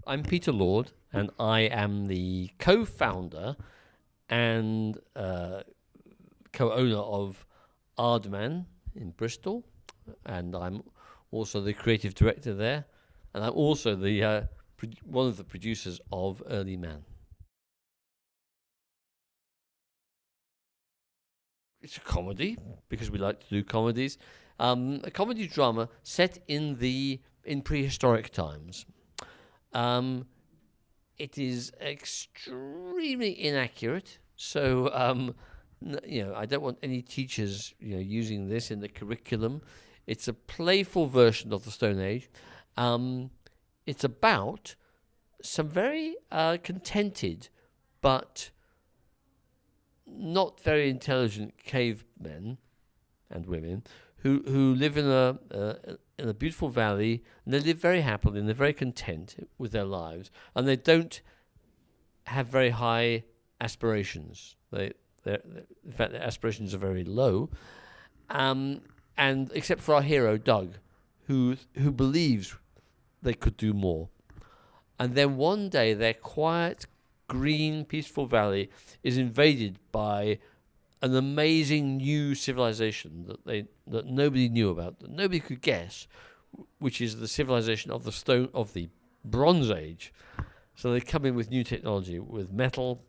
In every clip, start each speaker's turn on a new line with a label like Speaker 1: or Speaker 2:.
Speaker 1: I'm Peter Lord, and I am the co-founder and co-owner of Aardman in Bristol, and I'm also the creative director there, and I'm also the one of the producers of 𝗙𝗙𝗟𝗪𝗪. It's a comedy because we like to do comedies. A comedy drama set in prehistoric times. It is extremely inaccurate, so I don't want any teachers using this in the curriculum. It's a playful version of the Stone Age. It's about some very contented but not very intelligent cavemen and women who live in a beautiful valley, and they live very happily and they're very content with their lives, and they don't have very high aspirations. In fact, their aspirations are very low, and except for our hero Doug, who believes they could do more. And then one day their quiet, green, peaceful valley is invaded by an amazing new civilization that nobody knew about, that nobody could guess, which is the civilization of the Bronze Age. So they come in with new technology, with metal,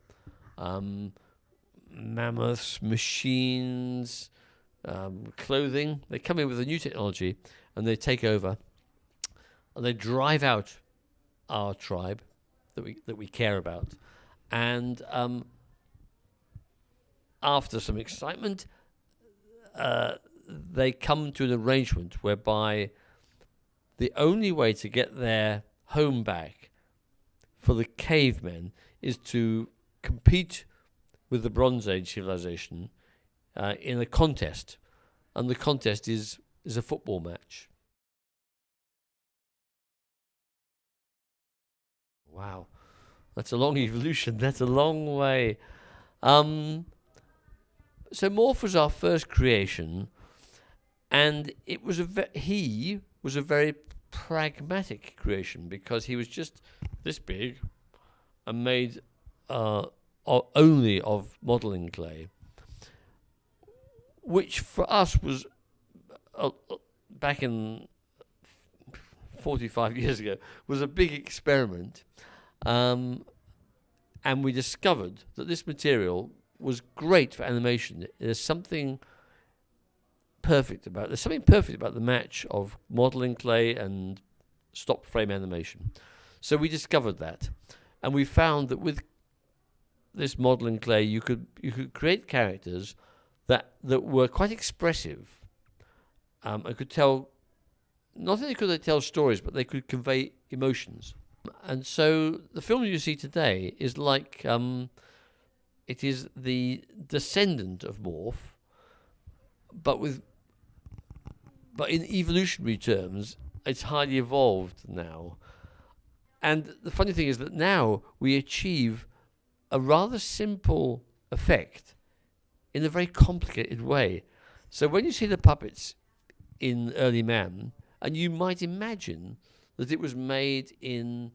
Speaker 1: mammoths, machines, clothing. They come in with a new technology and they take over, and they drive out our tribe that we care about. And after some excitement, they come to an arrangement whereby the only way to get their home back for the cavemen is to compete with the Bronze Age civilization in a contest, and the contest is a football match. Wow, that's a long evolution. That's a long way. So Morph was our first creation, and he was a very pragmatic creation because he was just this big and made only of modeling clay, which for us was back in 45 years ago was a big experiment, and we discovered that this material was great for animation. There's something perfect about the match of modeling clay and stop frame animation. So we discovered that, and we found that with this modeling clay you could create characters that were quite expressive, and could tell, not only could they tell stories, but they could convey emotions. And so the film you see today is like it is the descendant of Morph, but in evolutionary terms, it's highly evolved now. And the funny thing is that now we achieve a rather simple effect in a very complicated way. So when you see the puppets in 𝗙𝗙𝗟𝗪𝗪, and you might imagine that it was made in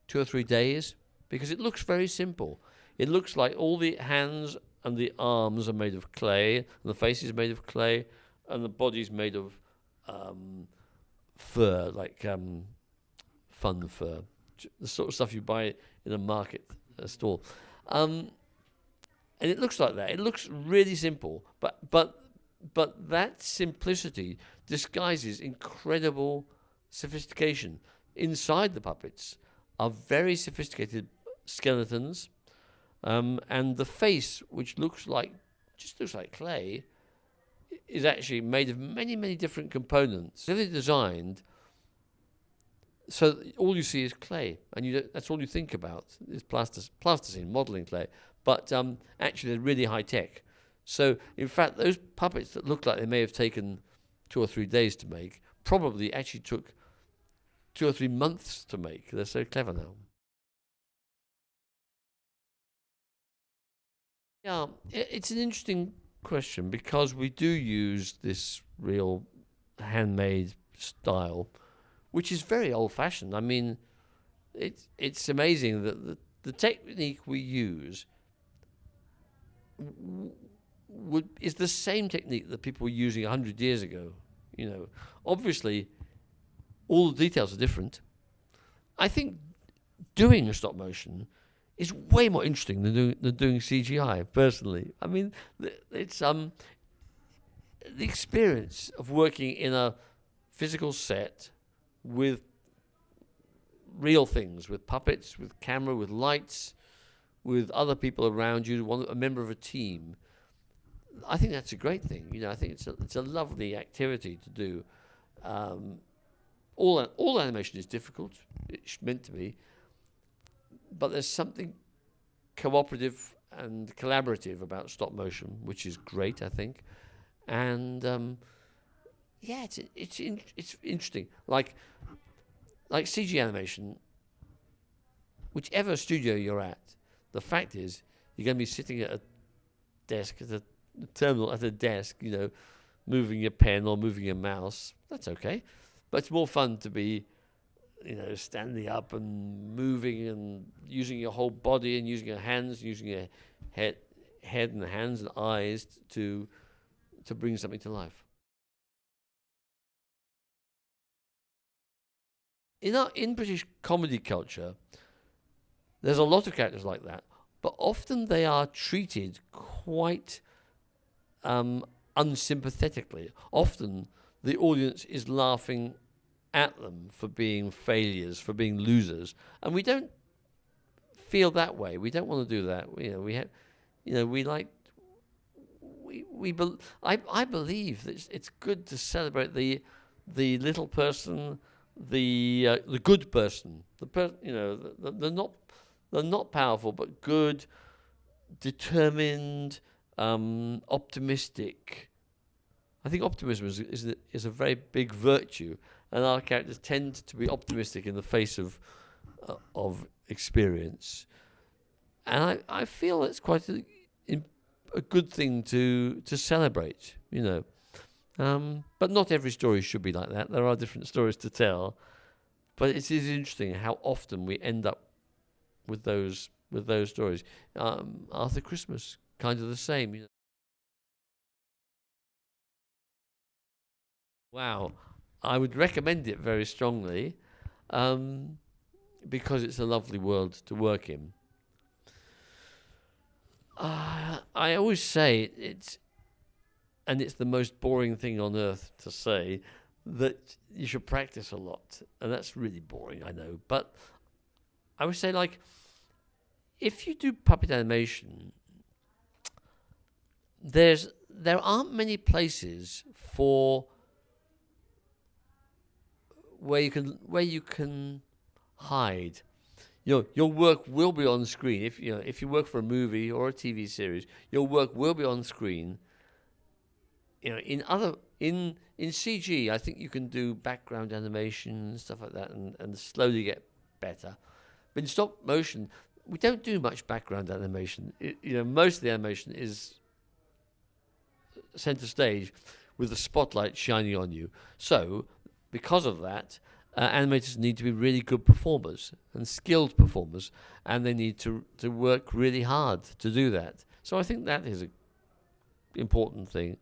Speaker 1: 2 or 3 days, because it looks very simple. It looks like all the hands and the arms are made of clay, and the face is made of clay, and the body's made of fur, like fun fur, the sort of stuff you buy in a market stall. And it looks like that. It looks really simple, but that simplicity disguises incredible sophistication. Inside the puppets are very sophisticated skeletons, and the face, which looks like clay, is actually made of many, many different components. Really designed so all you see is clay, and that's all you think about is plasticine, modeling clay. But actually, they're really high tech. So, in fact, those puppets that look like they may have taken 2 or 3 days to make probably actually took 2 or 3 months to make. They're so clever now. Yeah, it's an interesting question because we do use this real handmade style, which is very old-fashioned. I mean, it's amazing that the technique we use is the same technique that people were using 100 years ago. You know, obviously, all the details are different. I think doing a stop motion is way more interesting than doing CGI. Personally, I mean, it's the experience of working in a physical set with real things, with puppets, with camera, with lights, with other people around you, a member of a team. I think that's a great thing. You know, I think it's a lovely activity to do. All animation is difficult. It's meant to be, but there's something cooperative and collaborative about stop motion, which is great, I think. And yeah, it's interesting. Like CG animation, whichever studio you're at, the fact is you're going to be sitting at a desk, at a terminal, at a desk, you know, moving your pen or moving your mouse. That's okay. But it's more fun to be, you know, standing up and moving and using your whole body and using your hands, using your head and hands and eyes to bring something to life. In British comedy culture, there's a lot of characters like that, but often they are treated quite unsympathetically. Often the audience is laughing at them for being failures, for being losers, and we don't feel that way. We don't want to do that. You know, we have, you know, we like. I believe that it's good to celebrate the little person, the good person, you know, the not powerful but good, determined, optimistic. I think optimism is a very big virtue, and our characters tend to be optimistic in the face of experience, and I feel it's quite a good thing to celebrate, you know. But not every story should be like that. There are different stories to tell, but it is interesting how often we end up with those stories. Arthur Christmas, kind of the same. You know. Wow, I would recommend it very strongly, because it's a lovely world to work in. I always say it's the most boring thing on earth to say, that you should practice a lot, and that's really boring, I know. But I would say, like, if you do puppet animation, there aren't many places where you can hide. You know, your work will be on screen. If you work for a movie or a TV series, your work will be on screen. You know, in CG, I think you can do background animation and stuff like that, and slowly get better. But in stop motion, we don't do much background animation. You know, most of the animation is center stage with the spotlight shining on you. So, because of that, animators need to be really good performers and skilled performers, and they need to work really hard to do that. So I think that is an important thing.